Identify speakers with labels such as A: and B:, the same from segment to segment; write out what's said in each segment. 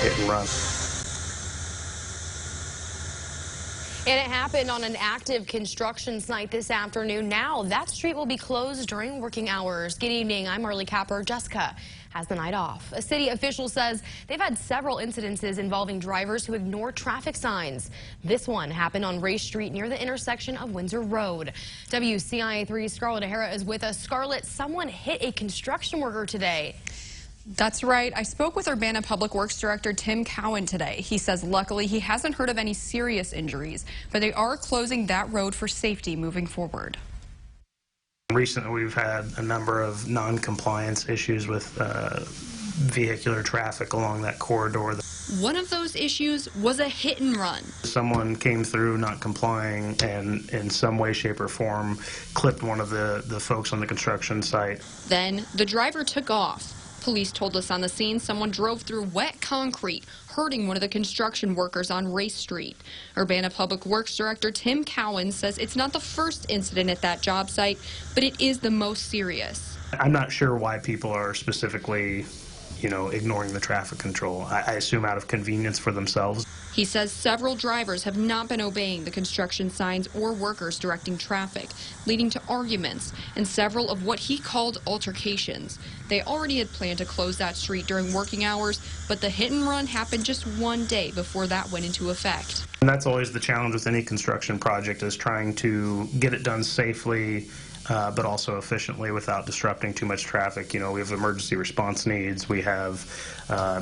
A: hit and run.
B: And it happened on an active construction site this afternoon. Now that street will be closed during working hours. Good evening. I'm Marley Capper. Jessica has the night off. A city official says they've had several incidences involving drivers who ignore traffic signs. This one happened on Race Street near the intersection of Windsor Road. WCIA3's Scarlett O'Hara is with us. Scarlett, someone hit a construction worker today.
C: That's right. I spoke with Urbana Public Works Director Tim Cowan today. He says luckily he hasn't heard of any serious injuries, but they are closing that road for safety moving forward.
A: Recently, we've had a number of non-compliance issues with vehicular traffic along that corridor.
C: One of those issues was a hit and run.
A: Someone came through not complying and in some way, shape, or form clipped one of the folks on the construction site.
C: Then the driver took off. Police told us on the scene someone drove through wet concrete, hurting one of the construction workers on Race Street. Urbana Public Works Director Tim Cowan says it's not the first incident at that job site, but it is the most serious.
A: I'm not sure why people are specifically, ignoring the traffic control. I assume out of convenience for themselves.
C: He says several drivers have not been obeying the construction signs or workers directing traffic, leading to arguments and several of what he called altercations. They already had planned to close that street during working hours, but the hit and run happened just one day before that went into effect.
A: And that's always the challenge with any construction project, is trying to get it done safely, but also efficiently without disrupting too much traffic. We have emergency response needs. We have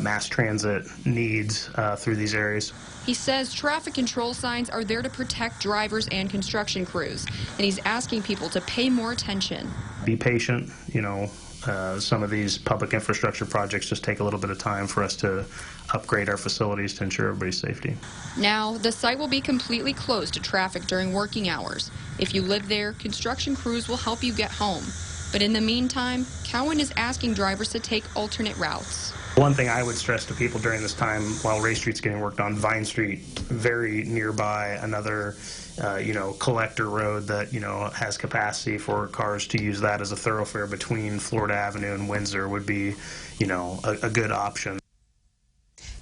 A: mass transit needs through these areas.
C: He says traffic control signs are there to protect drivers and construction crews, and he's asking people to pay more attention.
A: Be patient. Some of these public infrastructure projects just take a little bit of time for us to upgrade our facilities to ensure everybody's safety.
C: Now, the site will be completely closed to traffic during working hours. If you live there, construction crews will help you get home. But in the meantime, Cowan is asking drivers to take alternate routes.
A: One thing I would stress to people during this time while Race Street's getting worked on, Vine Street, very nearby, another collector road that, has capacity for cars to use that as a thoroughfare between Florida Avenue and Windsor would be, a good option.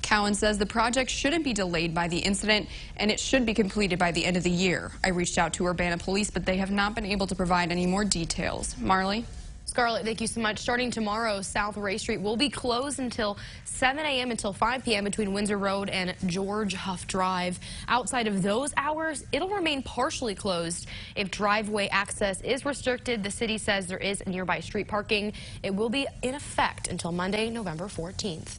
C: Cowan says the project shouldn't be delayed by the incident, and it should be completed by the end of the year. I reached out to Urbana Police, but they have not been able to provide any more details. Marley?
B: Scarlett, thank you so much. Starting tomorrow, South Race Street will be closed until 7 a.m. until 5 p.m. between Windsor Road and George Huff Drive. Outside of those hours, it'll remain partially closed. If driveway access is restricted, the city says there is nearby street parking. It will be in effect until Monday, November 14th.